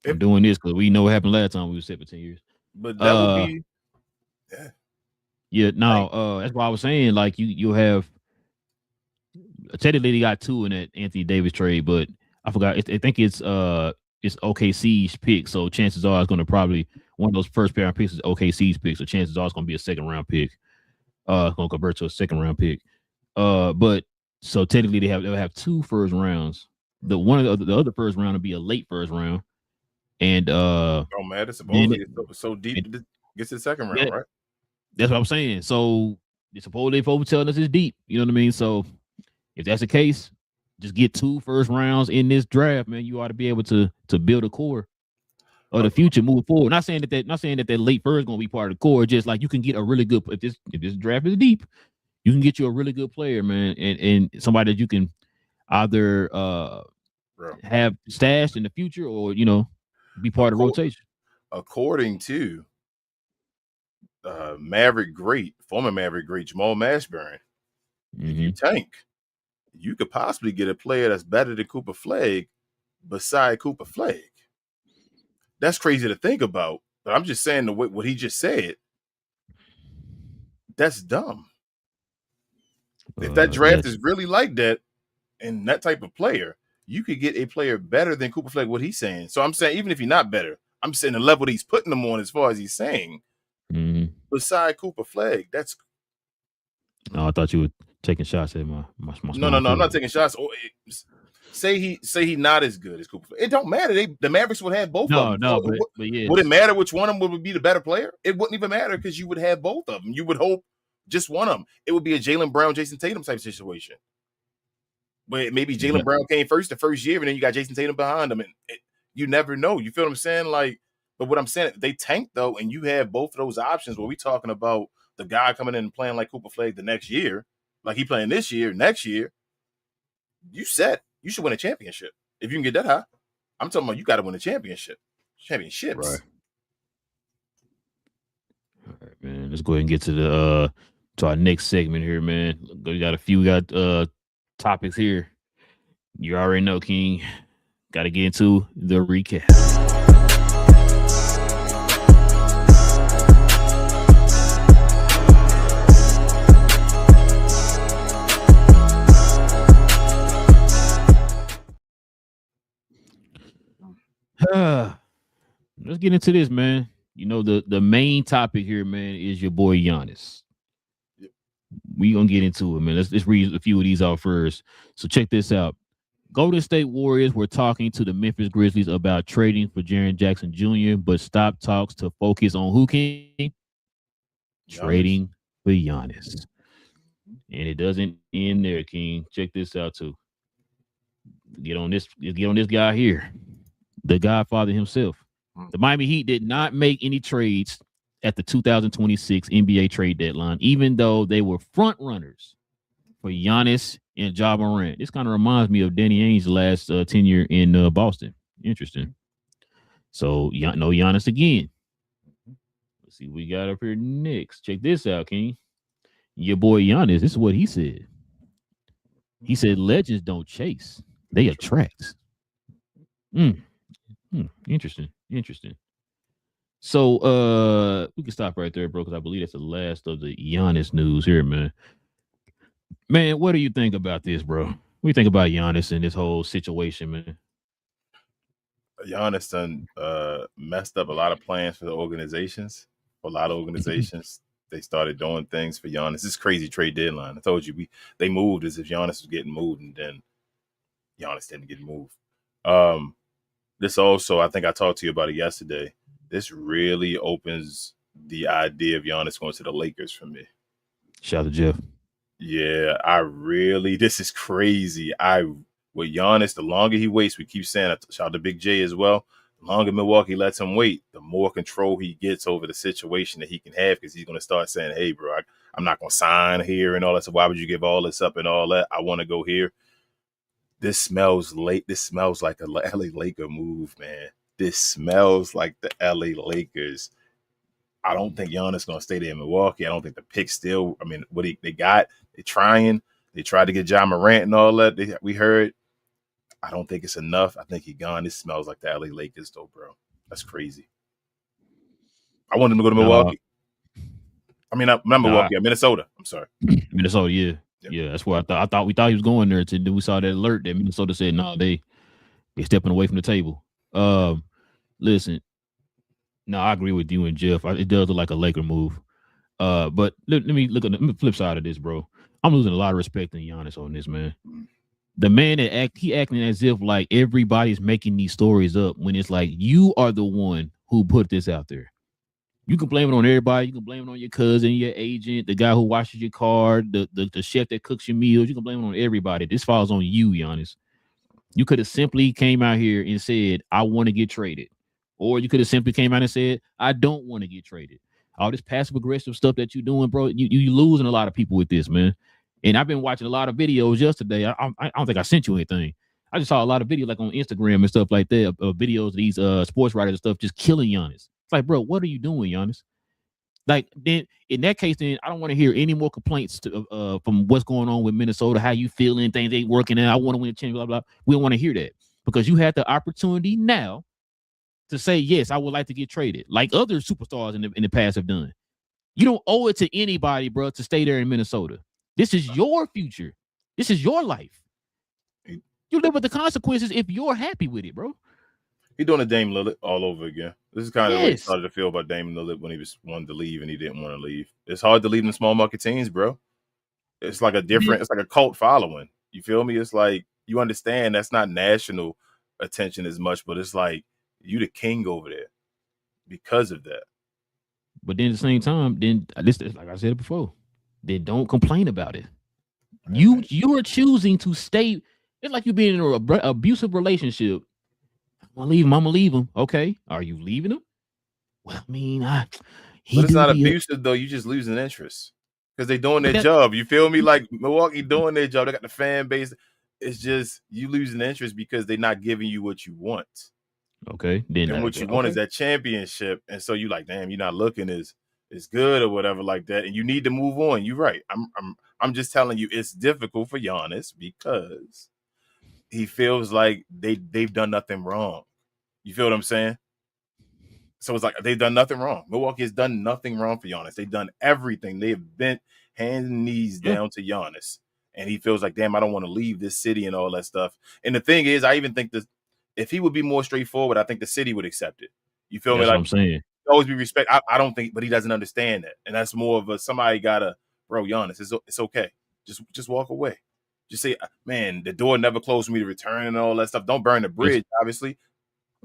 I'm doing this because we know what happened last time we were set for 10 years. But that would be yeah. No, that's why I was saying like you'll have technically they got 2 in that Anthony Davis trade, but I forgot. I think it's OKC's pick, so chances are it's going to probably one of those first pair of picks is OKC's pick, so chances are it's going to be a second round pick. It's going to convert to a second round pick. But so technically they'll have 2 first rounds. The other first round will be a late first round, and don't matter. Supposedly it's so deep it gets to the second round, right? That's what I'm saying. So supposedly folks telling us it's deep. You know what I mean? So if that's the case, just get 2 first rounds in this draft, man. You ought to be able to build a core of the future moving forward. Not saying that late first is going to be part of the core. Just like you can get a really good if this draft is deep, you can get you a really good player, man, and somebody that you can either have stashed in the future or be part of rotation. According to former Maverick great Jamal Mashburn, if you tank, you could possibly get a player that's better than Cooper Flagg beside Cooper Flagg. That's crazy to think about, but I'm just saying what he just said. That's dumb. If that draft is really like that and that type of player, you could get a player better than Cooper Flagg, what he's saying. So I'm saying even if you're not better, I'm saying the level that he's putting them on as far as he's saying. Beside Cooper Flagg, that's. No, I thought you were taking shots at my No, I'm not taking shots. Say he not as good as Cooper Flagg. It don't matter. The Mavericks would have both of them. But yeah. Would it matter which one of them would be the better player? It wouldn't even matter because you would have both of them. You would hope just one of them. It would be a Jaylen Brown, Jason Tatum type situation. But maybe Jaylen Brown came first the first year, and then you got Jason Tatum behind him, and you never know. You feel what I'm saying? Like, but what I'm saying, they tank though, and you have both of those options. Where we talking about the guy coming in and playing like Cooper Flagg the next year, like he playing this year, next year. You should win a championship if you can get that high. I'm talking about you got to win a championships. Right. All right, man. Let's go ahead and get to our next segment here, man. We got topics here. You already know, King. Got to get into the recap. Let's get into this, man. You know, the main topic here, man, is your boy Giannis. We gonna get into it, man. Let's read a few of these out first. So check this out. Golden State Warriors were talking to the Memphis Grizzlies about trading for Jaren Jackson Jr., but stopped talks to focus on who, King? Trading for Giannis. And it doesn't end there, King. Check this out too. Get on this guy here, the Godfather himself. The Miami Heat did not make any trades at the 2026 NBA trade deadline, even though they were front runners for Giannis and Ja Morant. This kind of reminds me of Danny Ainge's last tenure in Boston. Interesting. So, no Giannis again. Let's see what we got up here next. Check this out, King. Your boy Giannis, this is what he said. He said, legends don't chase. They attract. Interesting. So we can stop right there, bro, because I believe that's the last of the Giannis news here, man. Man, what do you think about this, bro? What do you think about Giannis and this whole situation, man? Giannis done messed up a lot of plans for the organizations. For a lot of organizations, they started doing things for Giannis. This crazy trade deadline. I told you they moved as if Giannis was getting moved, and then Giannis didn't get moved. This also, I think I talked to you about it yesterday. This really opens the idea of Giannis going to the Lakers for me. Shout out to Jeff. Yeah, this is crazy. With Giannis, the longer he waits, we keep saying, shout out to Big J as well, the longer Milwaukee lets him wait, the more control he gets over the situation that he can have, because he's going to start saying, hey, bro, I'm not going to sign here and all that. So why would you give all this up and all that? I want to go here. This smells late. This smells like a LA Laker move, man. This smells like the LA Lakers. I don't think Giannis is going to stay there in Milwaukee. I don't think the pick still, what they got, they're trying. They tried to get Ja Morant and all that. We heard I don't think it's enough. I think he gone. This smells like the LA Lakers, though, bro. That's crazy. I want him to go to Milwaukee. I mean, not Milwaukee, Minnesota. I'm sorry. Minnesota, yeah. Yep. Yeah, that's where I thought we thought he was going there. Then we saw that alert that Minnesota said, no, they're stepping away from the table. Listen, no, I agree with you and Jeff. It does look like a Laker move. But let me look at the flip side of this, bro. I'm losing a lot of respect in Giannis on this, man. The man that acting as if like everybody's making these stories up when it's like you are the one who put this out there. You can blame it on everybody. You can blame it on your cousin, your agent, the guy who washes your car, the chef that cooks your meals. You can blame it on everybody. This falls on you, Giannis. You could have simply came out here and said, I want to get traded. Or you could have simply came out and said, I don't want to get traded. All this passive-aggressive stuff that you're doing, bro, you losing a lot of people with this, man. And I've been watching a lot of videos yesterday. I don't think I sent you anything. I just saw a lot of videos like on Instagram and stuff like that, of videos of these sports writers and stuff just killing Giannis. It's like, bro, what are you doing, Giannis? Like, then in that case, then I don't want to hear any more complaints from what's going on with Minnesota, how you feeling, things ain't working out, I want to win a championship, blah, blah. We don't want to hear that because you had the opportunity now to say, yes, I would like to get traded, like other superstars in the past have done. You don't owe it to anybody, bro, to stay there in Minnesota. This is your future. This is your life. You live with the consequences if you're happy with it, bro. He's doing a Dame Lillard all over again. This is kind of what he started to feel about Dame Lillard when he wanted to leave and he didn't want to leave. It's hard to leave in small market teams, bro. It's like it's like a cult following. You feel me? It's like you understand that's not national attention as much, but it's like you the king over there because of that. But then at the same time, then this, like I said before, then don't complain about it. You are choosing to stay. It's like you being in an abusive relationship. I'm gonna leave him. Okay, are you leaving him? Well, I mean, but it's not abusive though. You just losing interest because they're doing their job. You feel me? Like Milwaukee doing their job. They got the fan base. It's just you losing interest because they're not giving you what you want. Okay, then and what you want is that championship, and so you like, damn, you're not looking as good or whatever like that, and you need to move on. You're right. I'm just telling you, it's difficult for Giannis because he feels like they've done nothing wrong. You feel what I'm saying? So it's like they've done nothing wrong. Milwaukee has done nothing wrong for Giannis. They've done everything. They've bent hands and knees down to Giannis. And he feels like, damn, I don't want to leave this city and all that stuff. And the thing is, I even think that if he would be more straightforward, I think the city would accept it. You feel me? That's what I'm saying. Always be respect. I don't think, but he doesn't understand that. And that's more of somebody gotta, bro, Giannis, it's okay. Just walk away. Just say, man, the door never closed for me to return and all that stuff. Don't burn the bridge, obviously.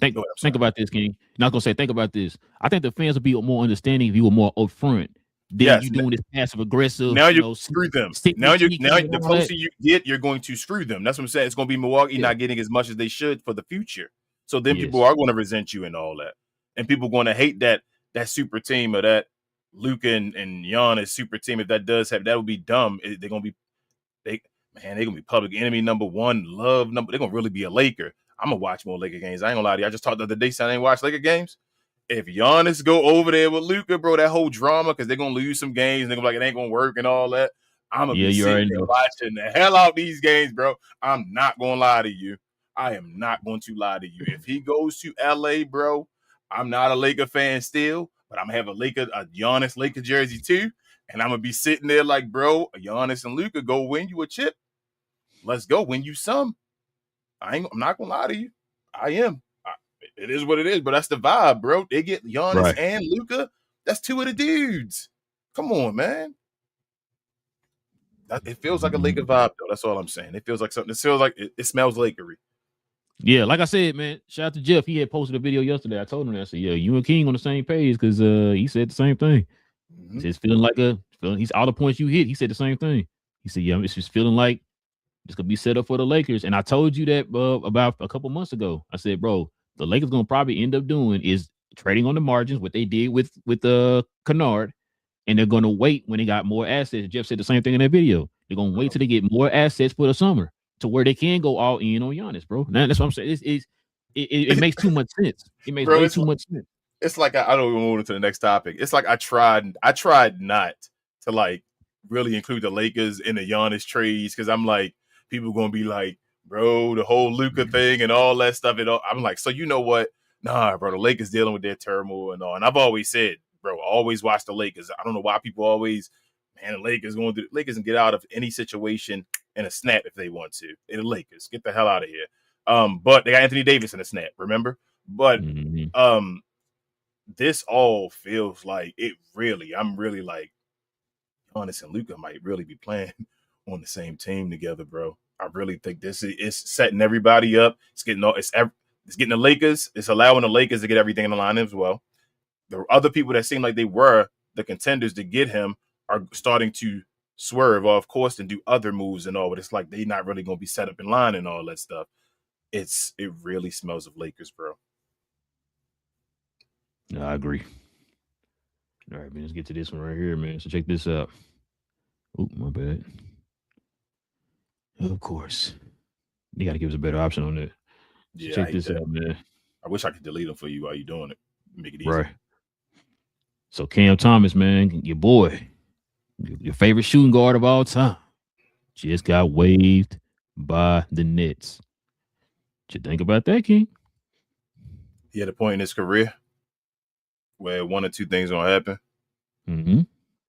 Think about this, King. Not gonna say think about this. I think the fans would be more understanding if you were more upfront than you doing this passive aggressive. Now you screw them. Now the closer you get, you're going to screw them. That's what I'm saying. It's gonna be Milwaukee not getting as much as they should for the future. So then people are going to resent you and all that, and people are going to hate that super team or that Luka and Giannis super team. If that does happen, that would be dumb. They're gonna be they're gonna be public enemy number one, love number. They're gonna really be a Laker. I'm gonna watch more Laker games. I ain't gonna lie to you. I just talked the other day saying I ain't watch Laker games. If Giannis go over there with Luka, bro, that whole drama because they're gonna lose some games and they're gonna be like it ain't gonna work and all that. I'm gonna be sitting there watching the hell out these games, bro. I'm not gonna lie to you. I am not going to lie to you. If he goes to LA, bro, I'm not a Laker fan still, but I'm gonna have a Giannis Laker jersey too, and I'm gonna be sitting there like, bro, Giannis and Luka go win you a chip. Let's go win you some. I'm not gonna lie to you. I am. It is what it is, but that's the vibe, bro. They get Giannis and Luka. That's two of the dudes. Come on, man. It feels like a Laker vibe, though. That's all I'm saying. It feels like something. It feels like it smells Lakery. Yeah, like I said, man. Shout out to Jeff. He had posted a video yesterday. I told him that. I said, "Yeah, you and King on the same page," because he said the same thing. Mm-hmm. He's feeling like he's all the points you hit. He said the same thing. He said, "Yeah, it's just feeling like it's gonna be set up for the Lakers." And I told you that about a couple months ago. I said, "Bro, the Lakers gonna probably end up doing is trading on the margins, what they did with Kennard, and they're gonna wait when they got more assets." Jeff said the same thing in that video. They're gonna wait till they get more assets for the summer to where they can go all in on Giannis, bro. Now that's what I'm saying. It makes too much sense. It makes way too much sense. It's like I don't even move into the next topic. It's like I tried not to like really include the Lakers in the Giannis trades because I'm like people gonna be like, bro. The whole Luka thing and all that stuff. I'm like, so you know what? Nah, bro. The Lakers dealing with their turmoil and all. And I've always said, bro, always watch the Lakers. I don't know why people always, man, the Lakers Lakers can get out of any situation in a snap if they want to. They're the Lakers. Get the hell out of here. But they got Anthony Davis in a snap, remember? But this all feels like I'm really like, Giannis and Luka might really be playing on the same team together, bro. I really think this is setting everybody up. It's getting the Lakers. It's allowing the Lakers to get everything in the line as well. The other people that seem like they were the contenders to get him are starting to swerve off course and do other moves and all, but it's like they're not really going to be set up in line and all that stuff. It really smells of Lakers, bro. No, I agree. All right, man, let's get to this one right here, man. So check this out. Oh, my bad. Of course. You got to give us a better option on that. So check this out, man. I wish I could delete them for you while you're doing it. Make it easy. Right. So Cam Thomas, man, your boy, your favorite shooting guard of all time, just got waived by the Nets. What you think about that, King? He had a point in his career where one or two things going to happen. Mm-hmm.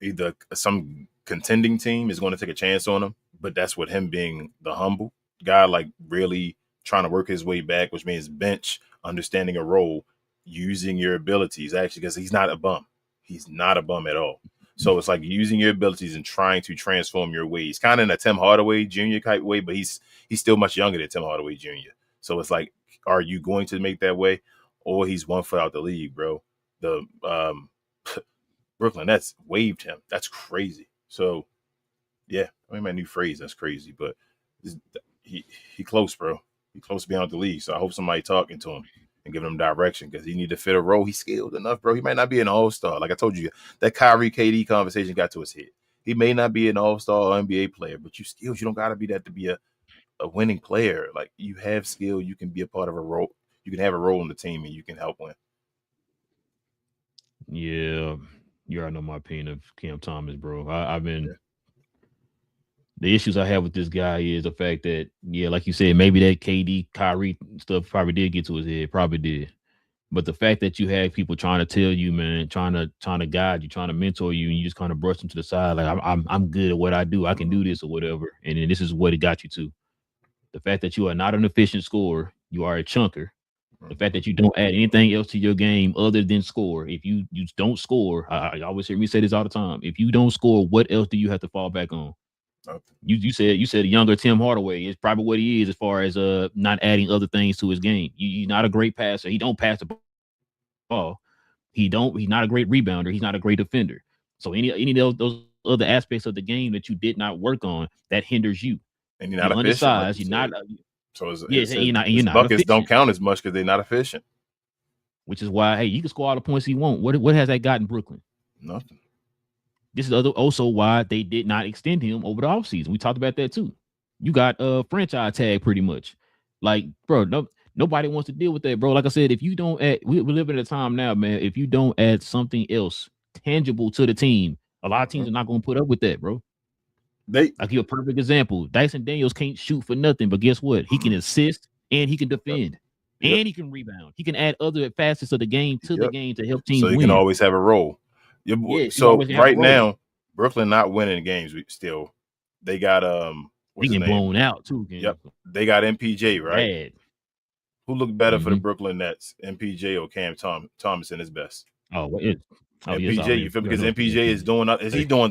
Either some contending team is going to take a chance on him, but that's with him being the humble guy, like really trying to work his way back, which means bench, understanding a role, using your abilities, actually, because he's not a bum. He's not a bum at all. So it's like using your abilities and trying to transform your ways, kind of in a Tim Hardaway Jr. type way, but he's still much younger than Tim Hardaway Jr. So it's like, are you going to make that way? Or he's 1 foot out the league, bro. The Brooklyn Nets waived him. That's crazy. So, yeah, I mean, my new phrase, that's crazy. But he close, bro. He close to being out the league. So I hope somebody talking to him and giving him direction because he need to fit a role. He's skilled enough, bro. He might not be an all-star. Like I told you, that Kyrie KD conversation got to his head. He may not be an all-star or NBA player, but you skills. You don't got to be that to be a winning player. Like, you have skill. You can be a part of a role. You can have a role in the team and you can help win. Yeah, you already know my opinion of Cam Thomas, bro. I've been the issues I have with this guy is the fact that, yeah, like you said, maybe that KD Kyrie stuff probably did get to his head, probably did. But the fact that you have people trying to tell you, man, trying to guide you, trying to mentor you, and you just kind of brush them to the side, like I'm good at what I do, I can do this or whatever, and then this is what it got you to. The fact that you are not an efficient scorer, you are a chunker. The fact that you don't add anything else to your game other than score. If you don't score, I always hear me say this all the time. If you don't score, what else do you have to fall back on? You said a younger Tim Hardaway is probably what he is as far as not adding other things to his game. He's not a great passer. He don't pass the ball. He's not a great rebounder. He's not a great defender. So any of those other aspects of the game that you did not work on, that hinders you. And you're not undersized. Like you're not. So you're not buckets efficient. don't count as much because they're not efficient. Which is why, hey, you can score all the points he want. What has that got in Brooklyn? Nothing. This is also why they did not extend him over the offseason. We talked about that too. You got a franchise tag pretty much. Like, bro, nobody wants to deal with that, bro. Like I said, if you don't add, we're living at a time now, man. If you don't add something else tangible to the team, a lot of teams are not going to put up with that, bro. Like, you're a perfect example. Dyson Daniels can't shoot for nothing, but guess what? He can assist and he can defend and he can rebound. He can add other facets of the game to the game to help teams win. So he can always have a role. So right now, Brooklyn not winning games. Still, they got he getting blown out too. Yep, they got MPJ, right? Bad. Who looked better for the Brooklyn Nets, MPJ or Cam Thomas in his best? MPJ, you feel, because MPJ is doing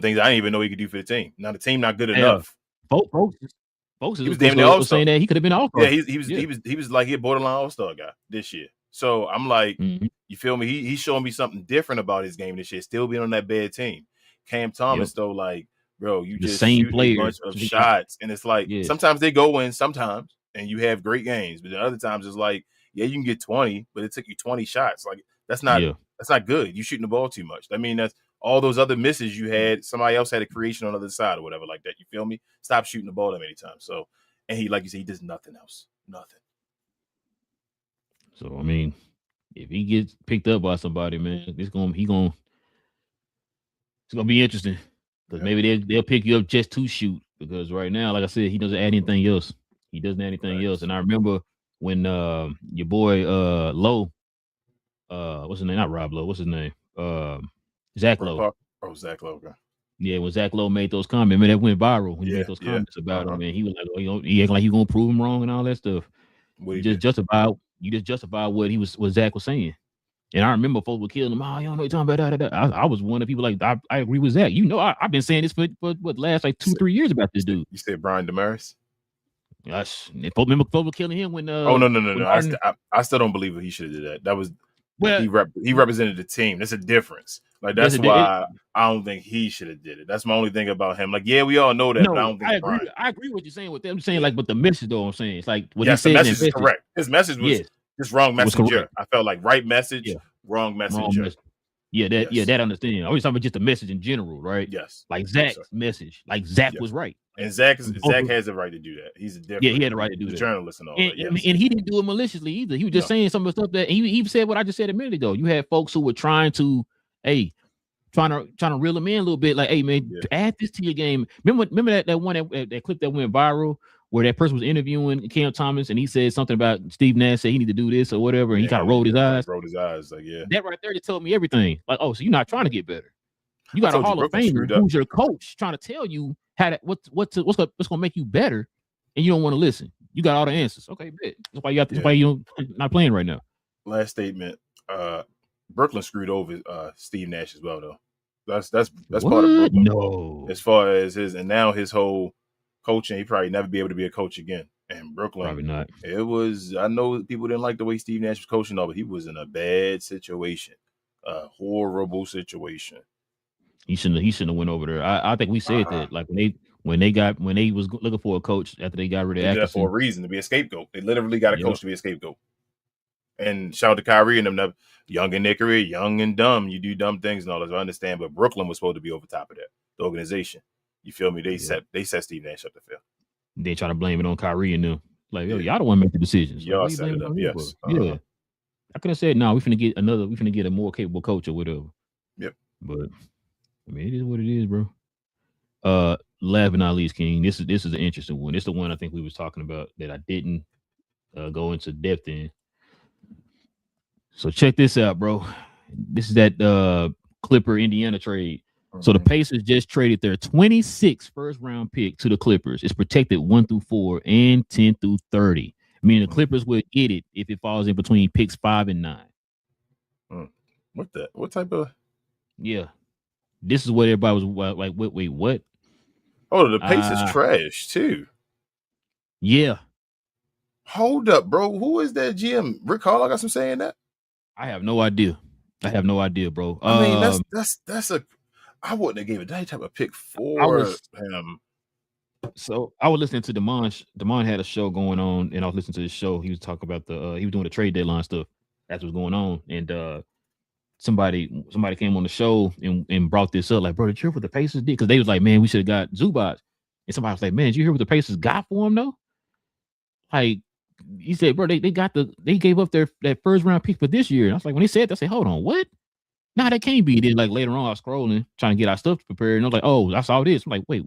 things I didn't even know he could do for the team. Now the team not good enough. Folks he was damn near all-star. Saying that he could have been all-star. Yeah, he was like a borderline all-star guy this year. So I'm like, you feel me? He's showing me something different about his game this year. Still being on that bad team. Cam Thomas though, like, bro, you just shoot a bunch of shots, and it's like sometimes they go in, sometimes, and you have great games, but then other times it's like, yeah, you can get 20, but it took you 20 shots. Like, that's not good. You shooting the ball too much. I mean, that's all those other misses you had. Somebody else had a creation on the other side or whatever like that. You feel me? Stop shooting the ball that many times. So, and he, like you said, he does nothing else. Nothing. So, I mean, if he gets picked up by somebody, man, it's gonna be interesting. Because maybe they'll pick you up just to shoot. Because right now, like I said, he doesn't add anything else. He doesn't have anything else. And I remember when your boy Lowe, what's his name? Not Rob Lowe. What's his name? Zach Lowe. Oh, Zach Lowe. Okay. Yeah, when Zach Lowe made those comments, man, that went viral when he made those comments about him, and he was like, oh, he acting like he gonna prove him wrong and all that stuff. You just justify what Zach was saying. And I remember folks were killing him. Oh, you don't know what you're talking about. I was one of the people like I agree with Zach. You know, I've been saying this for what last like 2-3 years about this dude. You said Brian Damaris? Yes. Remember folks were killing him when no. I still don't believe he should have did that. That was he represented the team. That's a difference. Like that's why I don't think he should have did it. That's my only thing about him. Like, yeah, we all know that, but I don't think I agree with what you're saying with them saying like, but the message though, I'm saying it's like what he said. The message is correct. His message was just wrong messenger. I felt like right message, wrong messenger. That understand. I was talking about just the message in general, right? Yes. Like Zach's message. Like Zach was right. And Zach has the right to do that. He's a different. Yeah, he had the right to do that. Journalist and all that. Yes. And he didn't do it maliciously either. He was just saying some of the stuff that he said what I just said a minute ago. You had folks who were trying to reel him in a little bit. Like, hey man, add this to your game. Remember that one that clip that went viral where that person was interviewing Cam Thomas and he said something about Steve Nash said he need to do this or whatever, and he kind of rolled his eyes. Like, yeah. That right there just told me everything. Like, oh, so you're not trying to get better. You got a Hall of Famer who's your coach trying to tell you how to what's gonna make you better, and you don't want to listen. You got all the answers. Okay, bet. That's why you not playing right now. Last statement. Brooklyn screwed over Steve Nash as well, though. That's part of Brooklyn. No. As far as his whole coaching, he probably never be able to be a coach again. And Brooklyn, probably not. It was. I know people didn't like the way Steve Nash was coaching, but he was in a bad situation, a horrible situation. He shouldn't have went over there. I think we said that like when they was looking for a coach after they got rid of Atkinson for a reason to be a scapegoat. They literally got a coach to be a scapegoat. And shout out to Kyrie and them, young and nickery, young and dumb. You do dumb things and all that. I understand, but Brooklyn was supposed to be over top of that. The organization, you feel me? They set Steve Nash up to fail. They try to blame it on Kyrie and them. Like, yo, y'all don't want to make the decisions. Y'all set it up, yes. Yeah, I could have said, no, we finna get a more capable coach or whatever. Yep. But I mean, it is what it is, bro. Last but not least, King. This is an interesting one. It's the one I think we was talking about that I didn't go into depth in. So check this out, bro. This is that Clipper Indiana trade. Mm-hmm. So the Pacers just traded their 26th first-round pick to the Clippers. It's protected 1 through 4 and 10 through 30. Meaning the Clippers would get it if it falls in between picks 5 and 9. What type of? Yeah. This is what everybody was like, wait, what? Oh, the Pacers trash too. Yeah. Hold up, bro. Who is that GM? Rick Hall, I got some saying that. I have no idea, bro. I mean, that's I wouldn't have gave it that type of pick for him. So I was listening to Damon. Damon had a show going on, and I was listening to his show. He was talking about he was doing the trade deadline stuff. That's what's going on, and somebody came on the show and brought this up. Like, bro, did you hear what the Pacers did? Because they was like, man, we should have got Zubac. And somebody was like, man, did you hear what the Pacers got for him though? Like, he said, bro, they gave up that first round pick for this year. And I was like, when he said that, I said, hold on, what? Nah, that can't be. Then like later on, I was scrolling, trying to get our stuff prepared, and I was like, oh, I saw this. I'm like, wait,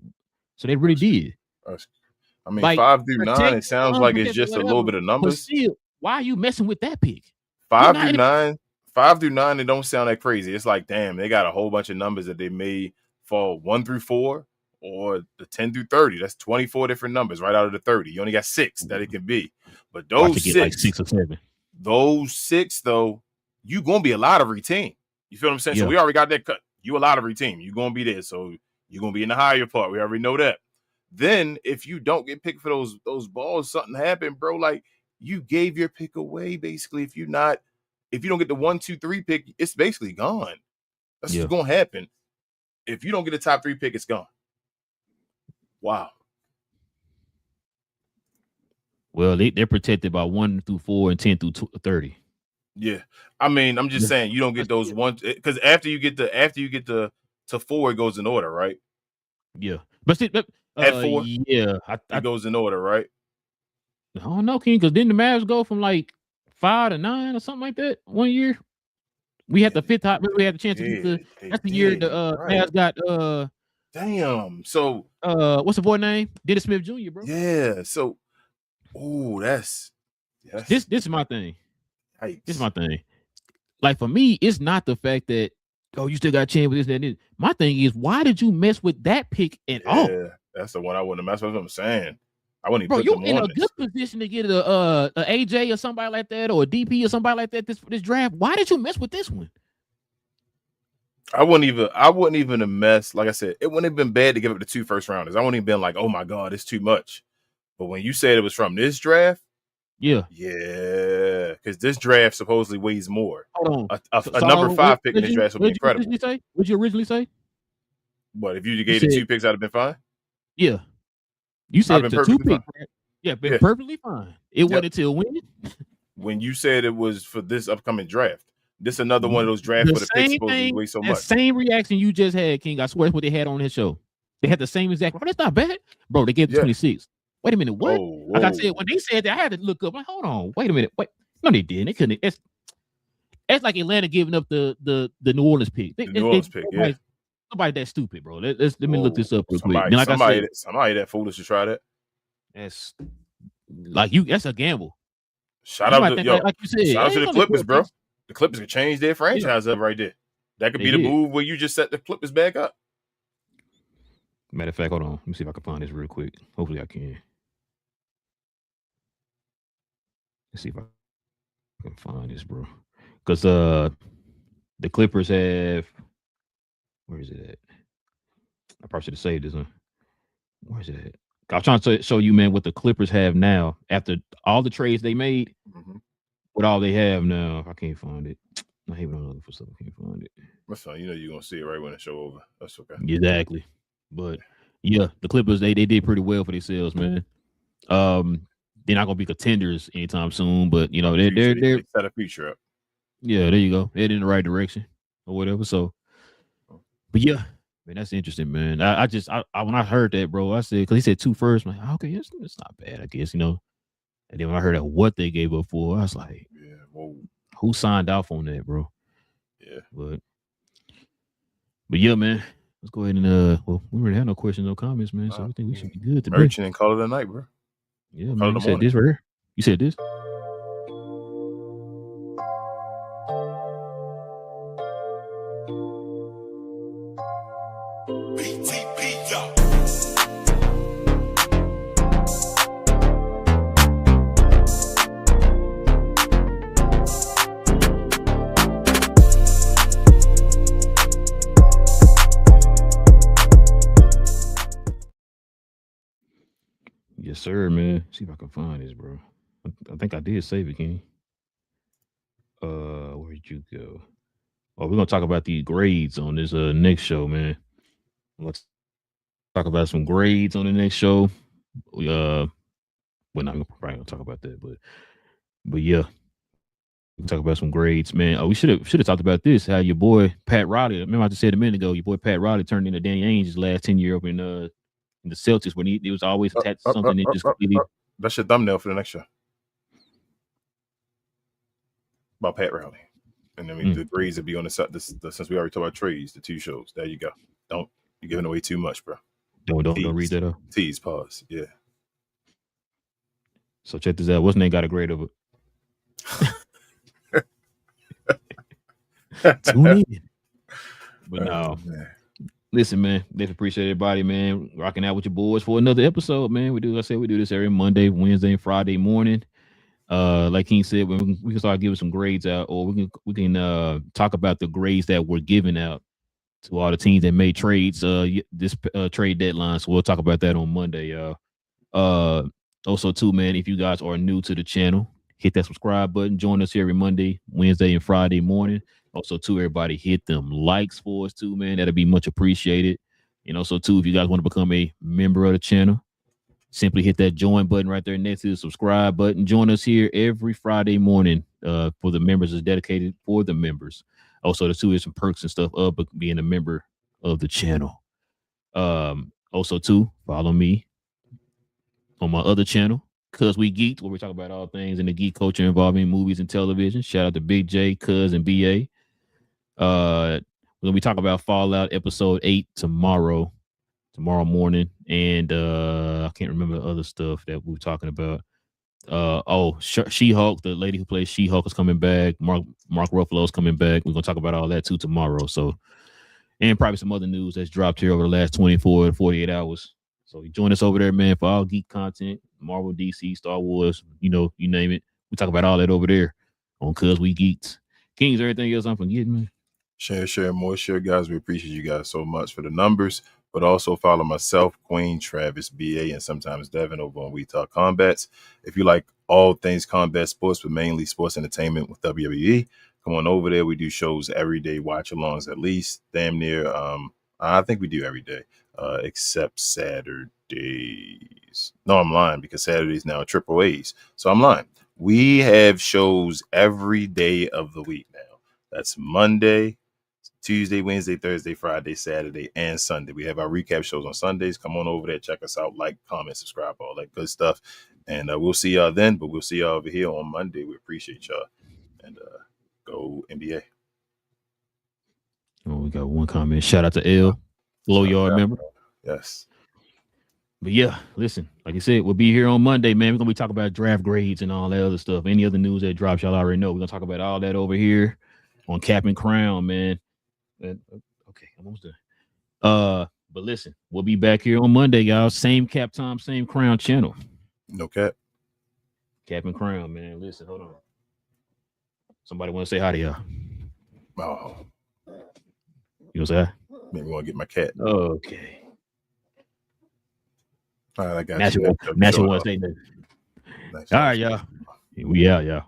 so they really did. I mean, like, 5 through 9, it sounds like it's just a little bit of numbers. Still, why are you messing with that pick? 5 through 9, it don't sound that crazy. It's like, damn, they got a whole bunch of numbers that they may fall 1 through 4 or the 10 through 30. That's 24 different numbers right out of the 30. You only got 6 that it can be. But those 6, like 6 or 7. Those 6, though, you gonna be a lottery team. You feel what I'm saying? Yeah. So we already got that cut. You a lottery team. You're gonna be there. So you're gonna be in the higher part. We already know that. Then if you don't get picked for those balls, something happened, bro. Like, you gave your pick away, basically. If you don't get the 1, 2, 3 pick, it's basically gone. That's what's gonna happen. If you don't get a top 3 pick, it's gone. Wow. Well, they're protected by 1 through 4 and 10 through 30. Yeah, I mean, I'm just saying you don't get those one because after you get to 4, it goes in order, right? Yeah, but at 4, yeah, it goes in order, right? I don't know, King, because didn't the Mavs go from like 5 to 9 or something like that one year? We had the 5th top. We had the chance to get that's the year the Mavs got damn. So what's the boy name? Dennis Smith Jr., bro. Yeah. So Oh, yes. This is my thing. Yikes. This is my thing. Like for me, it's not the fact that you still got a chance with this, that, and this. My thing is, why did you mess with that pick at all? Yeah, that's the one I wouldn't have messed with. What I'm saying. I wouldn't even Bro, put you them in on a good position to get a AJ or somebody like that, or a DP or somebody like that this draft. Why did you mess with this one? I wouldn't even have messed. Like I said, it wouldn't have been bad to give up the 2 first rounders. I wouldn't have been like, oh my God, it's too much. But when you said it was from this draft, yeah, because this draft supposedly weighs more. Hold on, a number 5 pick in this draft would be incredible. What'd you originally say? But if you gave the 2 picks, I'd have been fine. Yeah, you said the 2 picks. Yeah, been perfectly fine. It wasn't until when you said it was for this upcoming draft. This another one of those drafts where the picks supposedly weigh so much. Same reaction you just had, King. I swear, what they had on his show. They had the same exact. Oh, that's not bad, bro. They gave 26. Wait a minute, what? Like I said, when they said that, I had to look up. Like, hold on, wait a minute, wait. No, they didn't. They couldn't. It's like Atlanta giving up the New Orleans pick. Nobody that stupid, bro. Let me look this up real quick. Somebody that foolish to try that. That's like you. That's a gamble. Shout out to the Clippers, bro. The Clippers can change their franchise up right there. That could be the move where you just set the Clippers back up. Matter of fact, hold on. Let me see if I can find this real quick. Hopefully I can. Let's see if I can find this, bro. Because the Clippers have, where is it at? I probably should have saved this one. Where is it at? I'm trying to show you, man, what the Clippers have now after all the trades they made. What all they have now. I can't find it. I even looking for something. I can't find it. That's fine. You know you're gonna see it right when the show over. That's okay. Exactly. But yeah, the Clippers they did pretty well for themselves, man. They're not gonna be contenders anytime soon, but you know they're set a future up. Yeah, there you go. They're in the right direction or whatever. So, but yeah, man, that's interesting, man. I when I heard that, bro, I said because he said 2 first, I'm like, okay, it's not bad, I guess, you know. And then when I heard that what they gave up for, I was like, who signed off on that, bro? Yeah. But yeah, man. Let's go ahead and we already have no questions, no comments, man. So I think we should be good today. Merchant and call it a night, bro. Yeah, man. You said this right here. You said this. Yes, sir, man. See if I can find this, bro. I think I did save it, King. Where'd you go? Oh, we're gonna talk about the grades on this next show, man. Let's talk about some grades on the next show. We're not probably gonna talk about that, but yeah, we'll talk about some grades, man. Oh, we should have talked about this. How your boy Pat Riley? Remember I just said a minute ago, your boy Pat Riley turned into Danny Ainge's last 10 year up in the Celtics when he was always attached to something that just completely. That's your thumbnail for the next show. About Pat Riley. And then the grades would be on the side. Since we already talked about trades, the 2 shows. There you go. You're giving away too much, bro. Don't read that up. Tease, pause. Yeah. So check this out. What's name got a grade of it? Tune in. But no. Man. Listen, man. Definitely appreciate everybody, man. Rocking out with your boys for another episode, man. We do this every Monday, Wednesday, and Friday morning. Like King said, we can start giving some grades out, or we can talk about the grades that were given out to all the teams that made trades this trade deadline. So we'll talk about that on Monday, y'all. Also, too, man, if you guys are new to the channel, hit that subscribe button. Join us here every Monday, Wednesday, and Friday morning. Also, too, everybody hit them likes for us, too, man. That'll be much appreciated. And also, too, if you guys want to become a member of the channel, simply hit that join button right there next to the subscribe button. Join us here every Friday morning for the members. Is dedicated for the members. Also, the 2 is some perks and stuff of being a member of the channel. Also, too, follow me on my other channel, Cuz We Geeked, where we talk about all things in the geek culture involving movies and television. Shout out to Big J, Cuz, and BA. We're gonna be talking about Fallout episode 8 tomorrow morning, and I can't remember the other stuff that we were talking about. She-Hulk, the lady who plays She-Hulk is coming back. Mark Ruffalo's coming back. We're gonna talk about all that too tomorrow. So, and probably some other news that's dropped here over the last 24 to 48 hours. So join us over there, man, for all geek content, Marvel, DC, Star Wars, you name it. We talk about all that over there on Cuz We Geeks. Kings, everything else I'm forgetting, man. Share, more share, guys. We appreciate you guys so much for the numbers, but also follow myself, Queen, Travis, BA, and sometimes Devin over on We Talk Combats. If you like all things combat sports, but mainly sports entertainment with WWE, come on over there. We do shows every day, watch-alongs at least, damn near. I think we do every day, except Saturdays. No, I'm lying because Saturdays now are triple A's, so I'm lying. We have shows every day of the week now. That's Monday, Tuesday, Wednesday, Thursday, Friday, Saturday, and Sunday. We have our recap shows on Sundays. Come on over there, check us out, like, comment, subscribe, all that good stuff. And we'll see y'all then, but we'll see y'all over here on Monday. We appreciate y'all. And go NBA. Oh, we got one comment. Shout out to L, GloYard member. Yes. But yeah, listen, like I said, we'll be here on Monday, man. We're gonna be talking about draft grades and all that other stuff. Any other news that drops, y'all already know. We're gonna talk about all that over here on Cap and Crown, man. Okay, I'm almost done. But listen, we'll be back here on Monday, y'all. Same Cap time, same Crown channel. No cap. Cap and Crown, man. Listen, hold on. Somebody want to say hi to y'all? Oh, You want to say hi? maybe want to get my cat. Okay. All right, I got Natural want to say that. Nice. All right, y'all. We out, y'all.